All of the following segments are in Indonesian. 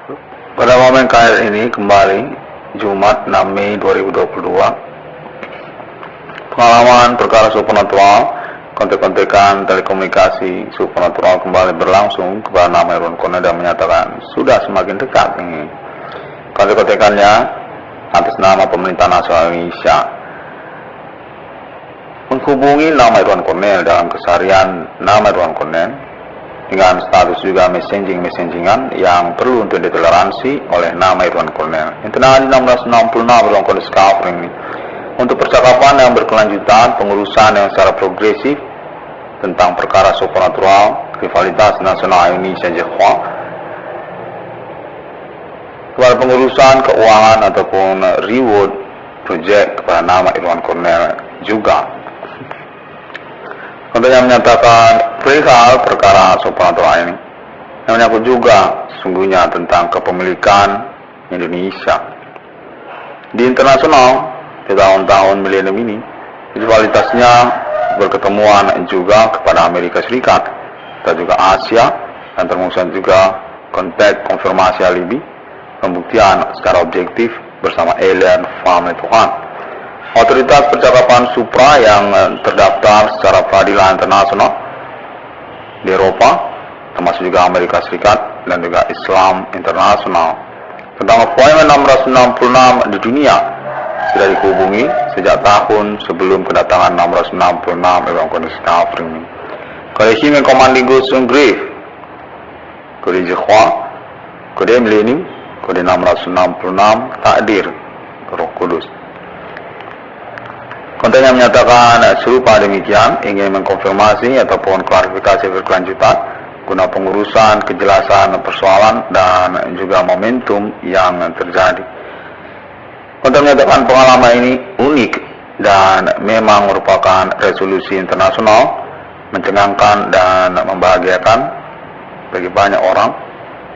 Pada momen KL ini kembali Jumat 6 Mei 2022, pengalaman perkara supernatural kontek-kontekan telekomunikasi supernatural kembali berlangsung kepada nama Irwan Cornel dan menyatakan sudah semakin dekat ini. Kontek-kontekannya atas nama Pemerintah Nasional Indonesia menghubungi nama Irwan Cornel dalam keseharian nama Irwan Cornel dengan status juga messengingan yang perlu untuk ditoleransi oleh nama Irwan Cornel. Internal 1666 Irwan Cornel Discovery ini untuk percakapan yang berkelanjutan, pengurusan yang secara progresif tentang perkara supernatural, rivalitas nasional Indonesia Jepang, kepada pengurusan keuangan ataupun reward project kepada nama Irwan Cornel juga. Contohnya menyatakan perihal perkara supernatural ini yang menyangkut juga sesungguhnya tentang kepemilikan Indonesia di internasional di tahun-tahun milenium ini. Rivalitasnya berketemuan juga kepada Amerika Serikat dan juga Asia, dan termasuk juga kontak konfirmasi alibi, pembuktian secara objektif bersama alien family Tuhan. Otoritas percakapan supra yang terdaftar secara peradilan internasional di Eropa, termasuk juga Amerika Serikat dan juga Islam internasional, tentang appointment 666 di dunia sudah dihubungi sejak tahun sebelum kedatangan 666 Irwan Cornel Discovery. Kode Human Commanding Ghost Grave, kode Jehwa, kode Millennium, kode 666 takdir Roh Kudus. Kontennya menyatakan serupa demikian, ingin mengkonfirmasi ataupun klarifikasi berkelanjutan guna pengurusan kejelasan persoalan dan juga momentum yang terjadi. Konten menyatakan pengalaman ini unik dan memang merupakan resolusi internasional, mencengangkan dan membahagiakan bagi banyak orang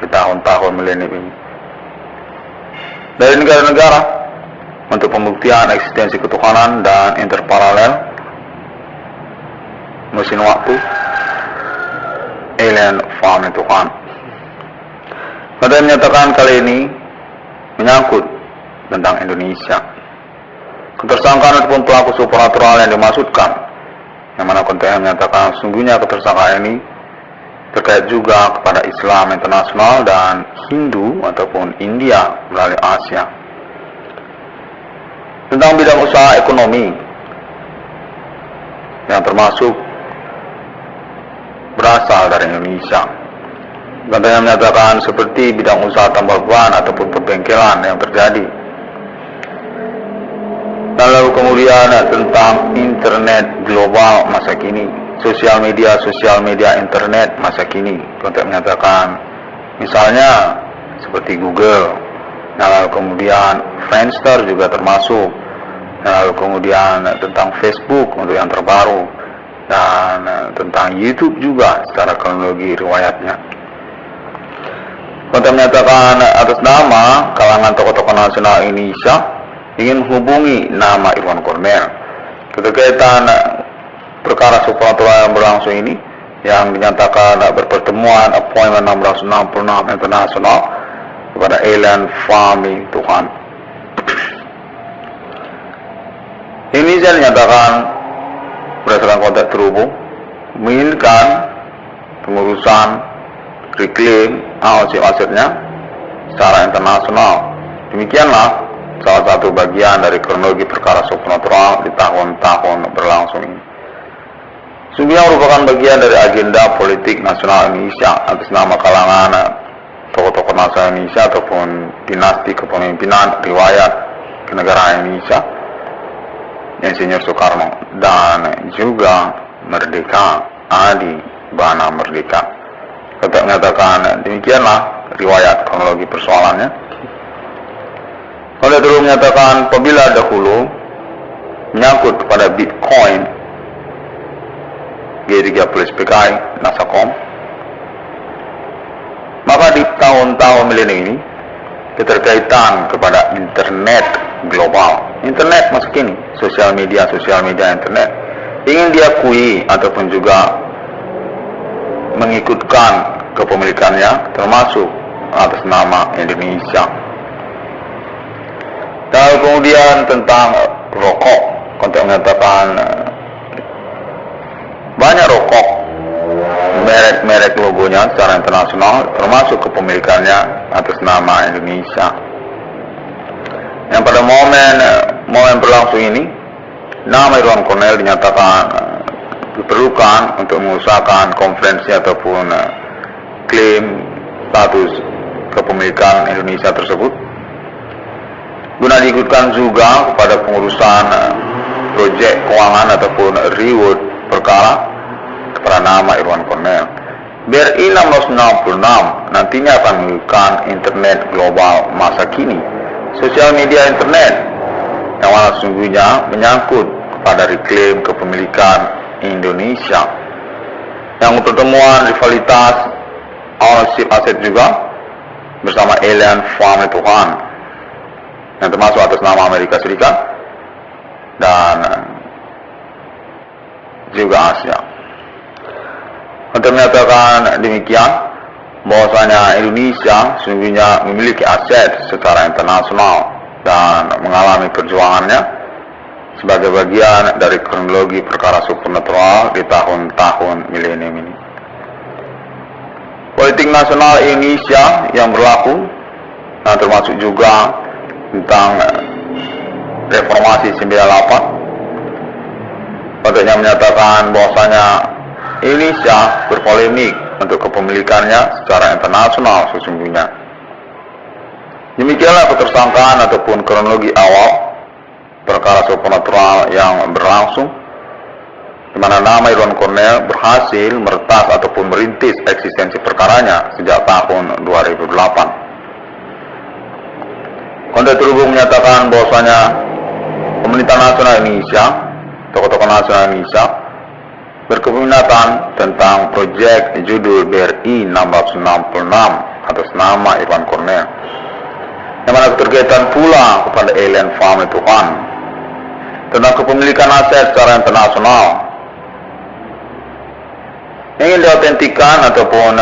di tahun-tahun milenium ini. Dari negara-negara untuk pembuktian eksistensi ketuhanan dan interparalel, mesin waktu, alien family Tuhan. Pada menyatakan kali ini menyangkut tentang Indonesia. Ketersangkaan ataupun pelaku supernatural yang dimaksudkan, yang mana kontennya menyatakan sungguhnya ketersangkaan ini terkait juga kepada Islam internasional dan Hindu ataupun India melalui Asia. Tentang bidang usaha ekonomi yang termasuk berasal dari Indonesia. Katanya menyatakan seperti bidang usaha tambal ban ataupun perbengkelan yang terjadi. Dan lalu kemudian tentang internet global masa kini, sosial media internet masa kini. Konten menyatakan misalnya seperti Google, lalu kemudian Friendster juga termasuk, lalu kemudian tentang Facebook untuk yang terbaru, dan tentang YouTube juga secara kronologi riwayatnya. Konten menyatakan atas nama kalangan tokoh-tokoh nasional Indonesia ingin menghubungi nama Irwan Cornel keterkaitan perkara supernatural yang berlangsung ini, yang dinyatakan berpertemuan appointment 666 internasional kepada alien family Tuhan. Indonesia dinyatakan berdasarkan konteks terhubung menginginkan pengurusan reclaim aset-asetnya secara internasional. Demikianlah salah satu bagian dari kronologi perkara supernatural di tahun-tahun berlangsung ini. Sungguhnya merupakan bagian dari agenda politik nasional Indonesia atas nama kalangan tokoh-tokoh nasional Indonesia ataupun dinasti kepemimpinan riwayat kenegaraan Indonesia, Insinyur Soekarno, dan juga Merdeka Adi Bana Merdeka. Tetap menyatakan demikianlah riwayat kronologi persoalannya. Kalau dulu menyatakan apabila dahulu menyangkut kepada Bitcoin G30 SPKI Nasacom, maka di tahun-tahun milenium ini keterkaitan kepada internet global, internet masa kini, sosial media internet ingin diakui ataupun juga mengikutkan kepemilikannya, termasuk atas nama Indonesia. Dan kemudian tentang rokok, untuk menyatakan banyak rokok merek logonya secara internasional, termasuk kepemilikannya atas nama Indonesia. Yang pada momen berlangsung ini, nama Irwan Cornell dinyatakan diperlukan untuk mengusahakan konferensi ataupun klaim status kepemilikan Indonesia tersebut, guna diikutkan juga kepada pengurusan proyek keuangan ataupun reward perkara kepada nama Irwan Cornell. BRI 1666 nantinya akan menggunakan internet global masa kini, sosial media internet, yang mana sesungguhnya menyangkut kepada reklaim kepemilikan Indonesia, yang pertemuan rivalitas ownership aset juga bersama alien family Tuhan, yang termasuk atas nama Amerika Serikat dan juga Asia. Untuk menyatakan demikian, bahwasanya Indonesia sesungguhnya memiliki aset secara internasional dan mengalami perjuangannya sebagai bagian dari kronologi perkara supernatural di tahun-tahun milenium ini. Politik nasional Indonesia yang berlaku, nah termasuk juga tentang reformasi 98, patutnya menyatakan bahwasanya Indonesia berpolemik untuk kepemilikannya secara internasional sesungguhnya. Demikianlah ketersangkaan ataupun kronologi awal perkara supernatural yang berlangsung, di mana nama Irwan Cornell berhasil meretas ataupun merintis eksistensi perkaranya sejak tahun 2008. Konten terhubung menyatakan bahwasanya pemerintah nasional Indonesia, tokoh-tokoh nasional Indonesia berkeminatan tentang proyek judul BRI 1666 atas nama Irwan Cornell, yang mana keterkaitan pula kepada alien family Tuhan tentang kepemilikan aset secara internasional yang ingin diautentikan ataupun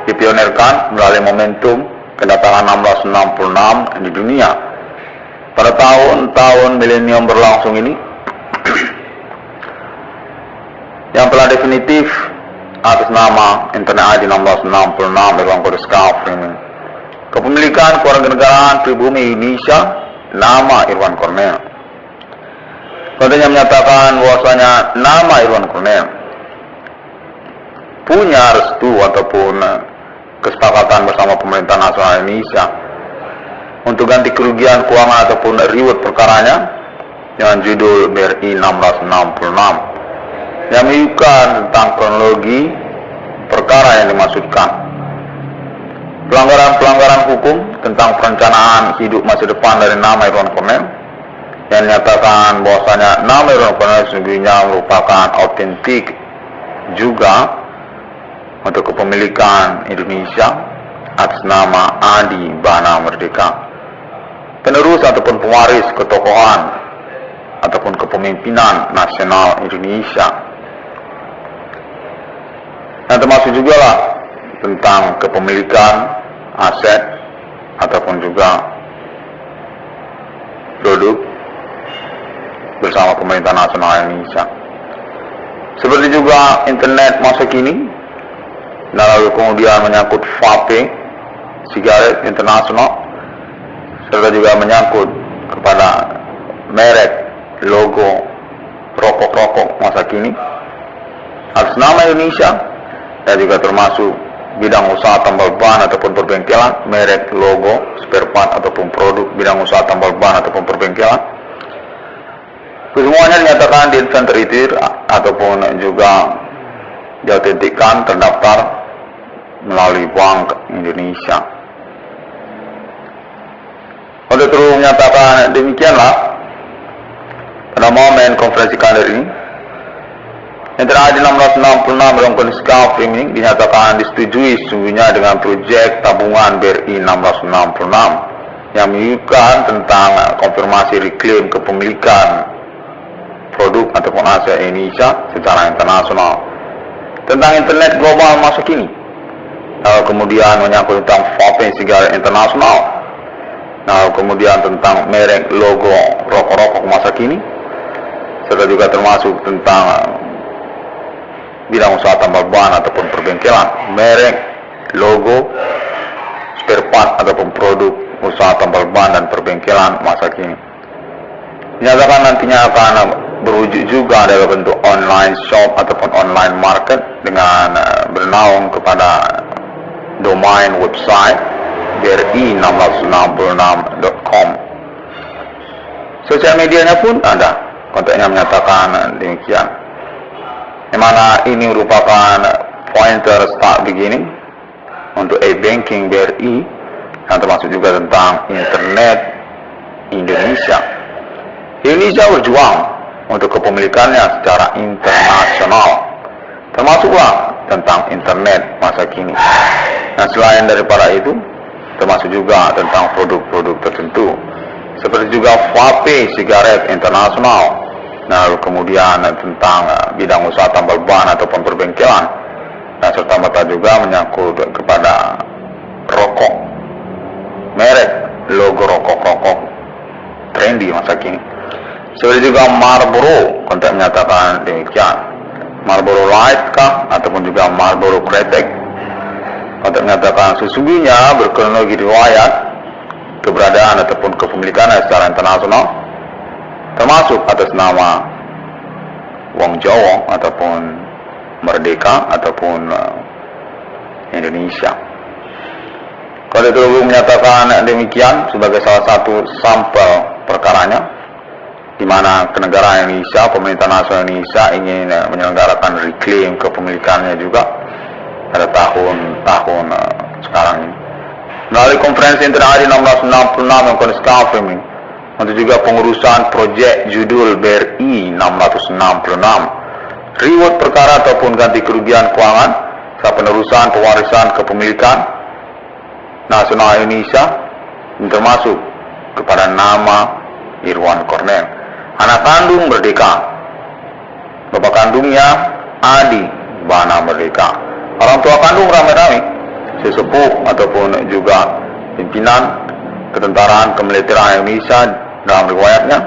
dipionirkan melalui momentum kedatangan 1666 di dunia pada tahun-tahun milenium berlangsung ini, yang telah definitif atas nama Internet ID 1666 dalam kode Skafring, kepemilikan kewarganegaraan pribumi Indonesia, nama Irwan Cornell. Kontennya menyatakan bahwasanya nama Irwan Cornell punya restu ataupun kesepakatan bersama pemerintah nasional Indonesia untuk ganti kerugian keuangan ataupun reward perkaranya dengan judul BRI 1666, yang menyebutkan tentang kronologi perkara yang dimaksudkan, pelanggaran-pelanggaran hukum tentang perencanaan hidup masa depan dari nama Irwan Cornell, yang menyatakan bahwasanya nama Irwan Cornell sesungguhnya merupakan autentik juga untuk kepemilikan Indonesia atas nama Adi Bana Merdeka, penerus ataupun pewaris ketokohan ataupun kepemimpinan nasional Indonesia. Yang termasuk juga lah tentang kepemilikan aset ataupun juga produk bersama pemerintah nasional Indonesia. Seperti juga internet masa kini, lalu kemudian menyangkut vape, sigaret internasional, serta juga menyangkut kepada merek logo rokok-rokok masa kini atas nama Indonesia, dan juga termasuk bidang usaha tambal ban ataupun perbengkelan, merek logo spare part ataupun produk bidang usaha tambal ban ataupun perbengkelan, kesemuanya dinyatakan diinventarisir ataupun juga diautentikan terdaftar melalui Bank Indonesia. Pada terus menyatakan demikianlah pada momen konferensi kader ini, yang terjadi 1666 dalam kondisi Skafring ini dinyatakan disetujui sesungguhnya dengan proyek tabungan BRI 1666 yang menyebutkan tentang konfirmasi reklaim kepemilikan produk ataupun aset Indonesia secara internasional tentang internet global masa kini, Lalu kemudian menyangkut tentang vaping sigaret internasional. Lalu kemudian tentang merek logo rokok-rokok masa kini, serta juga termasuk tentang bidang usaha tambal ban ataupun perbengkelan, merek, logo, spare part ataupun produk usaha tambal ban dan perbengkelan masa kini. Dinyatakan nantinya akan berwujud juga dalam bentuk online shop ataupun online market dengan bernaung kepada domain website bri1666.com. Sosial medianya pun ada, kontaknya menyatakan demikian. Di mana ini merupakan pointer start beginning untuk e-banking BRI yang termasuk juga tentang internet Indonesia. Indonesia berjuang untuk kepemilikannya secara internasional, termasuklah tentang internet masa kini. Nah, selain daripada itu, termasuk juga tentang produk-produk tertentu, seperti juga vape sigaret internasional. Nah, lalu kemudian tentang bidang usaha tambal ban ataupun perbengkelan. Nah, serta merta juga menyangkut kepada rokok, merek, logo rokok-rokok trendy masa kini. Seperti juga Marlboro, kontak menyatakan demikian. Marlboro Light kah ataupun juga Marlboro Kretek, kontak menyatakan sesungguhnya berkronologi riwayat keberadaan ataupun kepemilikannya secara internasional, termasuk atas nama Wong Jawa ataupun Merdeka ataupun Indonesia. Kode Terhubung menyatakan demikian sebagai salah satu sampel perkaranya, di mana kenegaraan Indonesia, pemerintah nasional Indonesia ingin menyelenggarakan reclaim kepemilikannya juga pada tahun sekarang ini. Melalui konferensi internasional 1666 yang konskafim untuk juga pengurusan proyek judul BRI 666, reward perkara ataupun ganti kerugian keuangan, serta penerusan pewarisan kepemilikan nasional Indonesia, termasuk kepada nama Irwan Cornel, anak kandung Merdeka, bapak kandungnya Adi Bana Merdeka, orang tua kandung ramai-ramai, sesepuh ataupun juga pimpinan ketentaraan kemiliteran Indonesia dalam riwayatnya,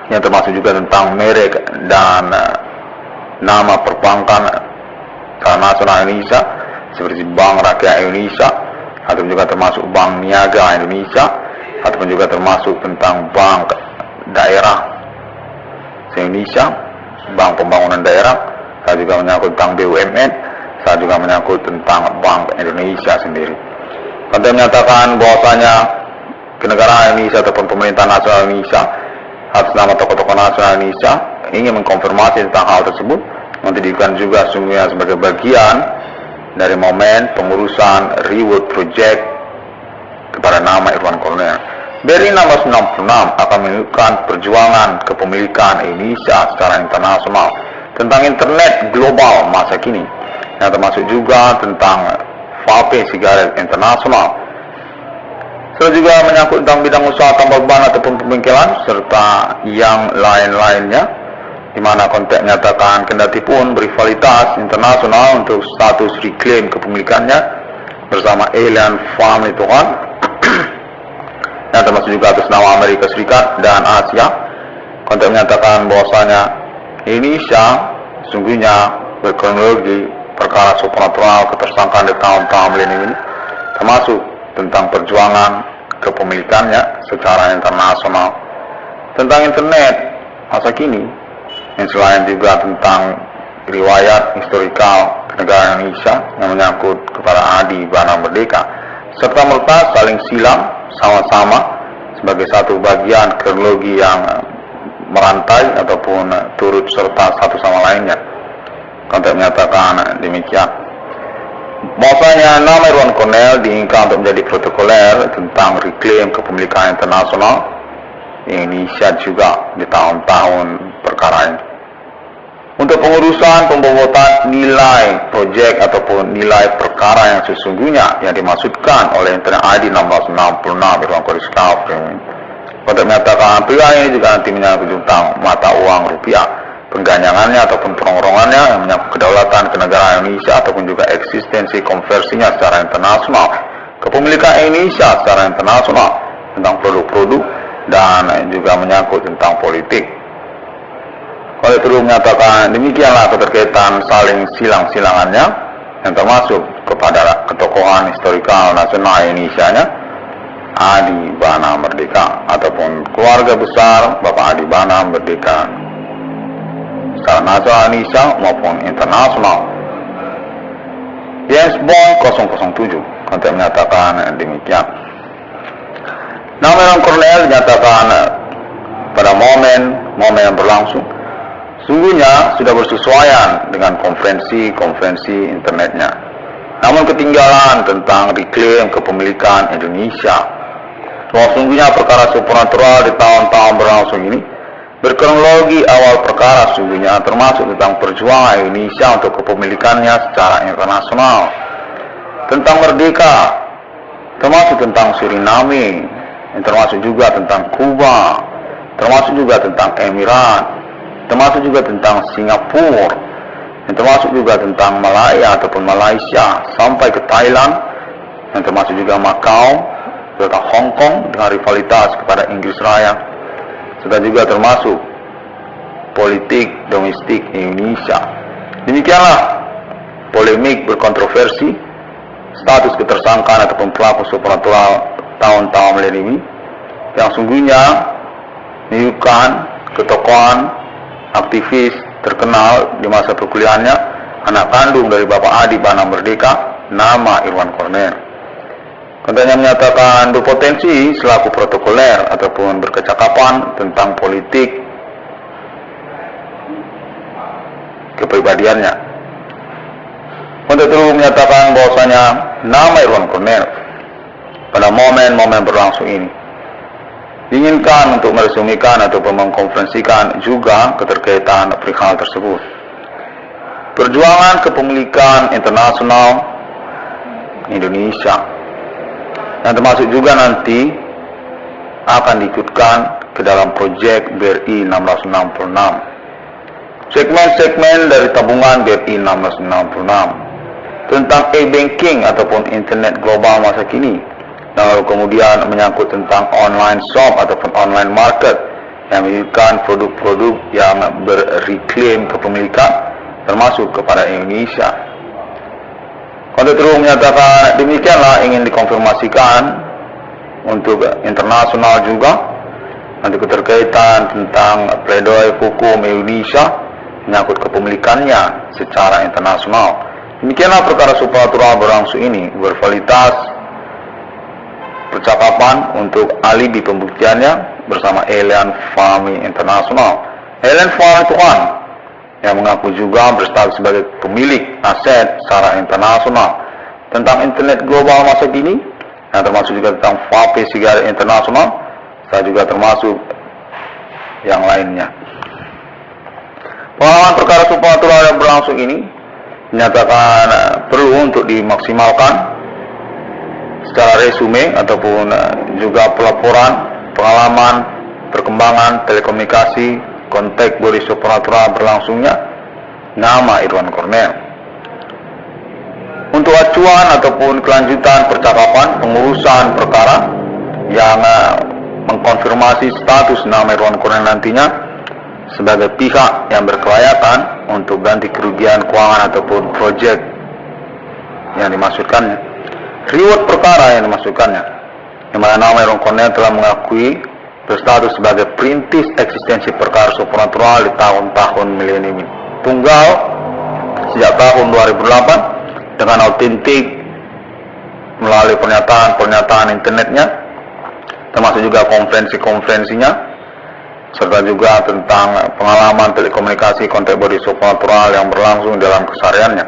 yang termasuk juga tentang merek dan nama perbankan nasional Indonesia seperti Bank Rakyat Indonesia, ataupun juga termasuk Bank Niaga Indonesia, ataupun juga termasuk tentang Bank Daerah Indonesia, Bank Pembangunan Daerah. Saya juga menyangkut tentang BUMN, saya juga menyangkut tentang Bank Indonesia sendiri. Konten menyatakan bahwasanya kenegaraan Indonesia ataupun pemerintah nasional Indonesia atas nama tokoh-tokoh nasional Indonesia ingin mengkonfirmasi tentang hal tersebut, untuk dijadikan juga sungguhnya sebagai bagian dari momen pengurusan reward project kepada nama Irwan Cornel. BRI 1666 akan menunjukkan perjuangan kepemilikan Indonesia secara internasional tentang internet global masa kini, yang termasuk juga tentang vape sigaret internasional, serta juga menyangkut tentang bidang usaha tambal ban ataupun pembengkelan serta yang lain-lainnya, di mana konteks menyatakan kendati pun berrivalitas internasional untuk status reclaim kepemilikannya bersama Alien Family Tuhan yang termasuk juga atas nama Amerika Serikat dan Asia. Konteks menyatakan bahwasanya Indonesia sesungguhnya berkronologi perkara supranatural ketersangkaan di tahun-tahun milenium ini, termasuk tentang perjuangan kepemilikannya secara internasional, tentang internet masa kini, yang selain juga tentang riwayat historikal kenegaraan Indonesia yang menyangkut kepada Adi Bana Merdeka, serta merta saling silang sama-sama sebagai satu bagian kronologi yang merantai ataupun turut serta satu sama lainnya. Konteks menyatakan demikian. Bahwasanya nama Irwan Cornel diinginkan untuk menjadi protokoler tentang reclaim kepemilikan internasional Indonesia juga di tahun-tahun perkara ini. Untuk pengurusan pembobotan nilai proyek ataupun nilai perkara yang sesungguhnya yang dimaksudkan oleh Internet ID 1666 Irwan Cornel, pada menyatakan pilihan ini juga nanti menyangkut tentang mata uang rupiah, pengganyangannya ataupun penongkrongannya yang menyangkut kedaulatan kenegaraan Indonesia ataupun juga eksistensi konversinya secara internasional, kepemilikan Indonesia secara internasional tentang produk-produk, dan juga menyangkut tentang politik. Oleh itu menyatakan demikianlah keterkaitan saling silang-silangannya yang termasuk kepada ketokohan historikal nasional Indonesia-nya Adi Bana Merdeka ataupun keluarga besar Bapak Adi Bana Merdeka secara nasional Indonesia maupun internasional. James Bond 007 konteks menyatakan demikian. Nama Kornel dinyatakan pada momen yang berlangsung sungguhnya sudah bersesuaian dengan konferensi internetnya. Namun ketinggalan tentang reklaim kepemilikan Indonesia. Bahwa sungguhnya perkara supernatural di tahun-tahun berlangsung ini berkronologi awal perkara sungguhnya termasuk tentang perjuangan Indonesia untuk kepemilikannya secara internasional, tentang merdeka, termasuk tentang Suriname, termasuk juga tentang Kuba, termasuk juga tentang Emirat, termasuk juga tentang Singapura, yang termasuk juga tentang Malaya ataupun Malaysia sampai ke Thailand, yang termasuk juga Macau, serta Hong Kong dengan rivalitas kepada Inggris Raya, serta juga termasuk politik domestik Indonesia. Demikianlah polemik berkontroversi status ketersangkaan ataupun pelaku supernatural tahun-tahun milenium yang sungguhnya menunjukkan ketokohan aktivis terkenal di masa perkuliahannya, anak kandung dari Bapak Adi Bana Merdeka, nama Irwan Kornel. Katanya menyatakan berpotensi selaku protokoler ataupun berkecakapan tentang politik kepribadiannya. Untuk itu menyatakan bahwasanya nama Irwan Kornel pada momen-momen berlangsung ini diinginkan untuk meresumikan ataupun mengkonferensikan juga keterkaitan perihal tersebut. Perjuangan kepemilikan internasional Indonesia yang termasuk juga nanti akan diikutkan ke dalam proyek BRI 1666. Segmen-segmen dari tabungan BRI 1666 tentang e-banking ataupun internet global masa kini. Lalu kemudian menyangkut tentang online shop ataupun online market yang menunjukkan produk-produk yang berreklaim kepemilikan termasuk kepada Indonesia. Kontek menyatakan demikianlah ingin dikonfirmasikan untuk internasional juga nanti keterkaitan tentang pledoi hukum Indonesia menyangkut kepemilikannya secara internasional. Demikianlah perkara supernatural berlangsung ini bervaliditas percakapan untuk alibi pembuktiannya bersama Alien Farming International. Alien Farm Tuhan yang mengaku juga berstatus sebagai pemilik aset secara internasional tentang internet global masa kini, yang termasuk juga tentang vape sigaret internasional, saya juga termasuk yang lainnya. Pengalaman perkara supernatural yang berlangsung ini menyatakan perlu untuk dimaksimalkan secara resume ataupun juga pelaporan pengalaman perkembangan telekomunikasi konteks body supernatural berlangsungnya nama Irwan Kornel. Untuk acuan ataupun kelanjutan percakapan pengurusan perkara yang mengkonfirmasi status nama Irwan Kornel nantinya sebagai pihak yang berkelayakan untuk ganti kerugian keuangan ataupun proyek yang dimaksudkannya. Reward perkara yang dimasukkannya, yang mana nama Irwan Kornel telah mengakui berstatus sebagai perintis eksistensi perkara supernatural di tahun-tahun milenium ini. Tunggal sejak tahun 2008 dengan autentik melalui pernyataan internetnya, termasuk juga konferensinya, serta juga tentang pengalaman telekomunikasi konteks body supernatural yang berlangsung dalam kesehariannya.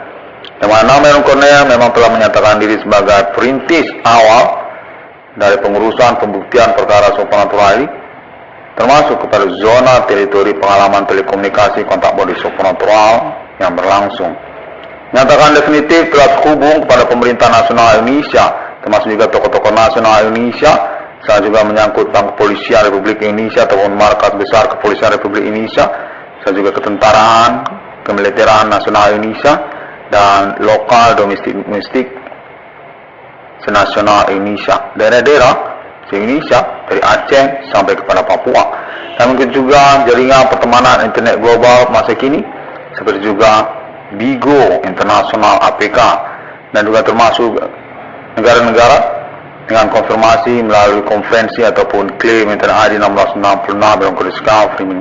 Yang mana nama Irwan Kornel memang telah menyatakan diri sebagai perintis awal dari pengurusan pembuktian perkara supernatural ini, termasuk kepada zona teritori pengalaman telekomunikasi kontak body supernatural yang berlangsung. Menyatakan definitif telah terhubung kepada pemerintah nasional Indonesia, termasuk juga tokoh-tokoh nasional Indonesia, saya juga menyangkut tentang kepolisian Republik Indonesia ataupun markas besar kepolisian Republik Indonesia, dan juga ketentaraan, kemiliteran nasional Indonesia, dan lokal domestik senasional Indonesia, daerah-daerah Indonesia dari Aceh sampai kepada Papua, dan mungkin juga jaringan pertemanan internet global masa kini seperti juga Bigo Internasional APK, dan juga termasuk negara-negara dengan konfirmasi melalui konferensi ataupun klaim internet ID 1666 dalam kode Skafrim.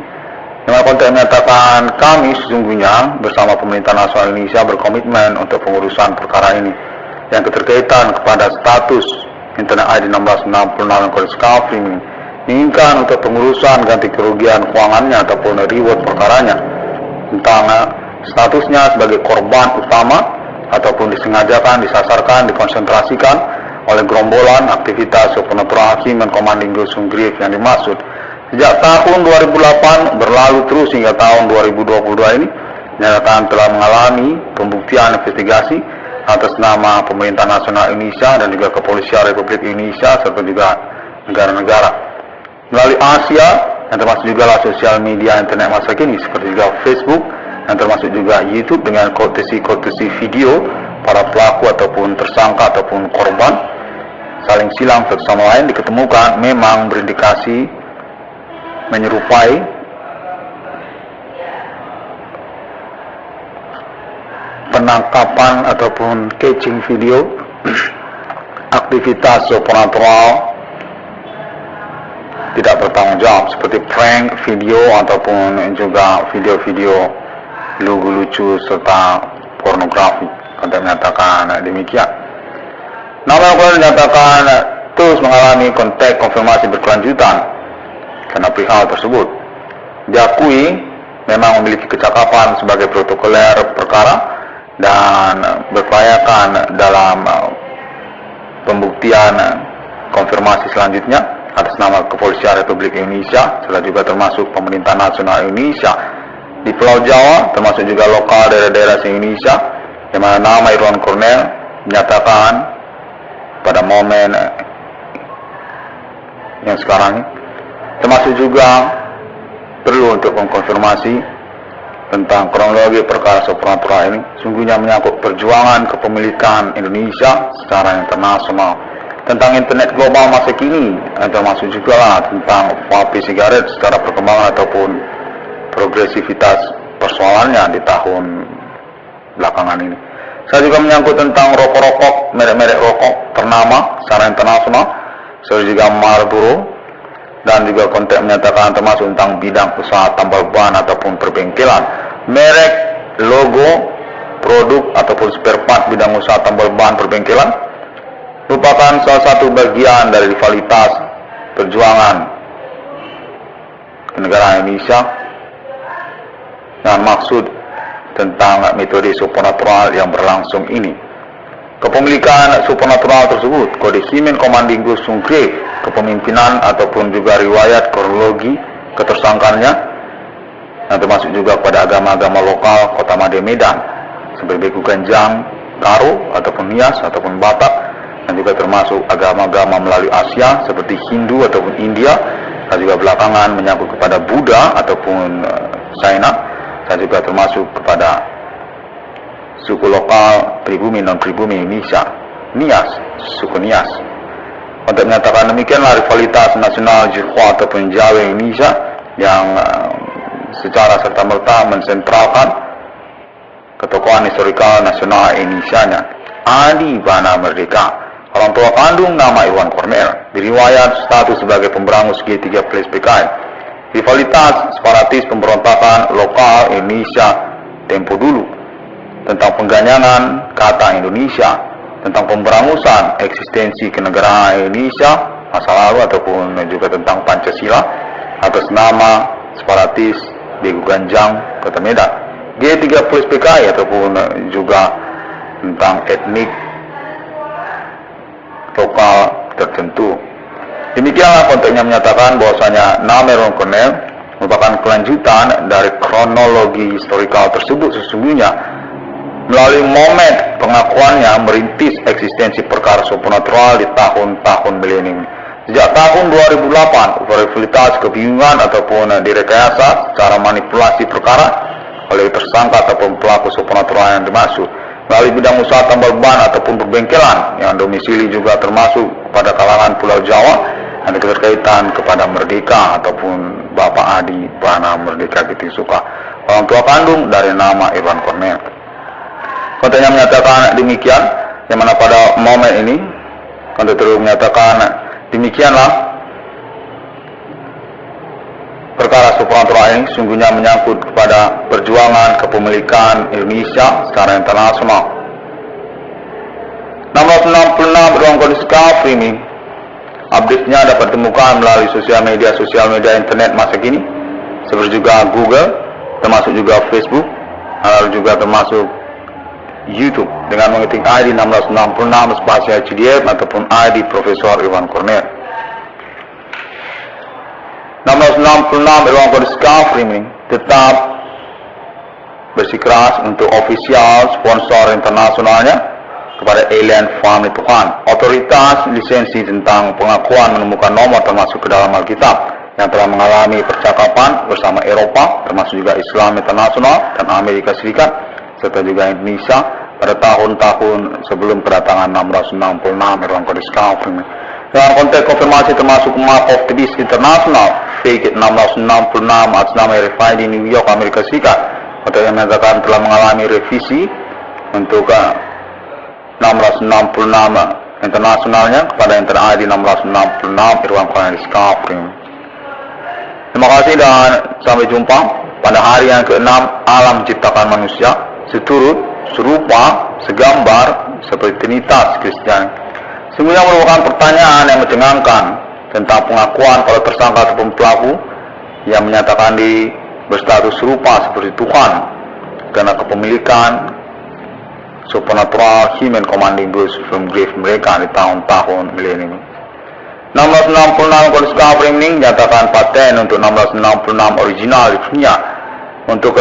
Dengan konteks menyatakan kami sesungguhnya bersama pemerintah nasional Indonesia berkomitmen untuk pengurusan perkara ini yang keterkaitan kepada status internet ID 1666 dalam kode Skafrim ini menginginkan untuk pengurusan ganti kerugian keuangannya ataupun reward perkaranya tentang statusnya sebagai korban utama ataupun disengajakan, disasarkan, dikonsentrasikan oleh gerombolan aktivitas supernatural Hakim dan Commanding Gusung Grief yang dimaksud sejak tahun 2008 berlalu terus hingga tahun 2022 ini dinyatakan telah mengalami pembuktian investigasi atas nama Pemerintah Nasional Indonesia dan juga Kepolisian Republik Indonesia serta juga negara-negara melalui Asia yang termasuk juga sosial media internet masa kini seperti juga Facebook yang termasuk juga YouTube dengan kotesi video para pelaku ataupun tersangka ataupun korban saling silang satu sama lain diketemukan memang berindikasi menyerupai penangkapan ataupun catching video aktivitas supernatural tidak bertanggung jawab seperti prank video ataupun juga video-video lucu serta pornografi. Untuk menyatakan demikian. Namun kemudian dinyatakan terus mengalami kontak konfirmasi berkelanjutan karena perihal tersebut. Diakui memang memiliki kecakapan sebagai protokoler perkara dan berkelayakan dalam pembuktian konfirmasi selanjutnya atas nama Kepolisian Republik Indonesia serta juga termasuk Pemerintah Nasional Indonesia di Pulau Jawa termasuk juga lokal daerah-daerah Indonesia yang mana nama Irwan Cornell menyatakan pada momen yang sekarang termasuk juga perlu untuk mengkonfirmasi tentang kronologi perkara supernatural ini sungguhnya menyangkut perjuangan kepemilikan Indonesia secara internasional tentang internet global masa kini termasuk juga lah tentang vape sigaret secara perkembangan ataupun progresivitas persoalannya di tahun belakangan ini. Saya juga menyangkut tentang rokok-rokok, merek-merek rokok ternama secara internasional, seperti juga Marlboro, dan juga konteks menyatakan termasuk tentang bidang usaha tambal ban ataupun perbengkelan, merek, logo, produk ataupun spare part bidang usaha tambal ban perbengkelan, merupakan salah satu bagian dari rivalitas perjuangan negara Indonesia yang maksud tentang metode supernatural yang berlangsung ini. Kepemilikan supernatural tersebut, kode Himen Commanding Gusung Grief, kepemimpinan ataupun juga riwayat kronologi ketersangkaannya, yang termasuk juga pada agama-agama lokal Kota Made Medan, seperti Beku Ganjang, Karo, ataupun Nias, ataupun Batak, dan juga termasuk agama-agama melalui Asia, seperti Hindu ataupun India, dan juga belakangan menyangkut kepada Buddha ataupun China, dan juga termasuk kepada suku lokal pribumi non-pribumi Indonesia, Nias, suku Nias. Untuk menyatakan demikianlah rivalitas nasional Jirwa ataupun Jawa Indonesia yang secara serta-merta mensentralkan ketokohan historikal nasional Indonesia-nya. Adi Bana Merdeka, orang tua kandung nama Irwan Cornell, diriwayat status sebagai pemberangus G3 PKI. Rivalitas separatis pemberontakan lokal Indonesia tempo dulu, tentang pengganyangan kata Indonesia, tentang pemberangusan eksistensi kenegaraan Indonesia masa lalu ataupun juga tentang Pancasila atas nama separatis Beku Ganjang Kota Medan, G3 PKI ataupun juga tentang etnik lokal tertentu. Demikianlah konteksnya menyatakan bahwasanya nama Irwan Cornell merupakan kelanjutan dari kronologi historikal tersebut sesungguhnya melalui momen pengakuannya merintis eksistensi perkara supernatural di tahun-tahun milenium Sejak tahun 2008, verifikasi kebingungan ataupun direkayasa secara manipulasi perkara oleh tersangka ataupun pelaku supernatural yang dimaksud melalui bidang usaha tambal ban ataupun perbengkelan yang domisili juga termasuk pada kalangan Pulau Jawa yang keterkaitan kepada Merdeka ataupun Bapak Adi Bana Merdeka Kitisuka, orang tua kandung dari nama Irwan Cornel. Kontennya menyatakan demikian, yang mana pada momen ini konten terus menyatakan demikianlah perkara supernatural ini sungguhnya menyangkut kepada perjuangan kepemilikan Indonesia secara internasional. 666 ruang kode streaming. Update-nya dapat ditemukan melalui sosial media internet masa kini, seperti juga Google, termasuk juga Facebook, lalu juga termasuk YouTube dengan mengetik ID 1666 spasi HDF ataupun ID Profesor Irwan Cornel. 666 ruang kode streaming tetap bersikeras untuk official sponsor internasionalnya kepada Alien Family Tuhan. Otoritas lisensi tentang pengakuan menemukan nomor termasuk ke dalam Alkitab yang telah mengalami percakapan bersama Eropa, termasuk juga Islam Internasional dan Amerika Serikat, serta juga Indonesia pada tahun-tahun sebelum kedatangan 666 ruang kode streaming. Dalam konteks konfirmasi termasuk Mark of the Beast International, Fake 666 atas nama RFID di New York, Amerika Serikat, konteks yang menyatakan telah mengalami revisi untuk 666 internasionalnya kepada Inter ID 666 Irwan Cornel streaming. Terima kasih dan sampai jumpa pada hari yang ke-6 alam ciptakan manusia seturut, serupa, segambar seperti Trinitas Kristiani. Semuanya merupakan pertanyaan yang mencengangkan tentang pengakuan para tersangka ataupun pelaku yang menyatakan berstatus serupa seperti Tuhan karena kepemilikan supernatural human commanding goods from grave mereka di tahun-tahun milenium. 666 kode streaming nyatakan paten untuk 666 original di dunia untuk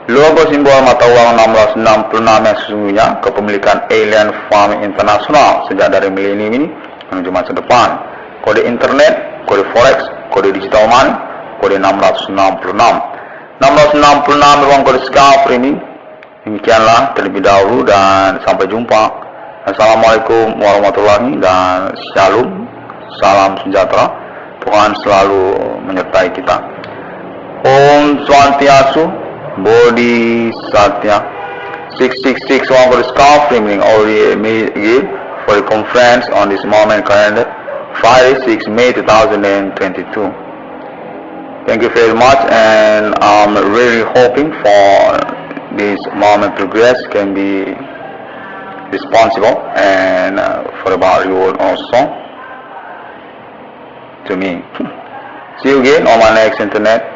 logo simbol mata uang 666 yang sesungguhnya kepemilikan Alien Farm International sejak dari milenium ini menuju masa depan. Kode internet, kode forex, kode digital money, kode 666. 666 ruang kode streaming. Demikianlah terlebih dahulu dan sampai jumpa. Assalamualaikum warahmatullahi dan shalom, salam sejahtera. Tuhan selalu menyertai kita. Om Swastiastu, Bodhisatya. 666 one for the streaming already made for the conference on this moment calendar, Friday 6 May 2022. Thank you very much, and I'm really hoping for this moment progress can be responsible and for about you also to me. See you again on my next internet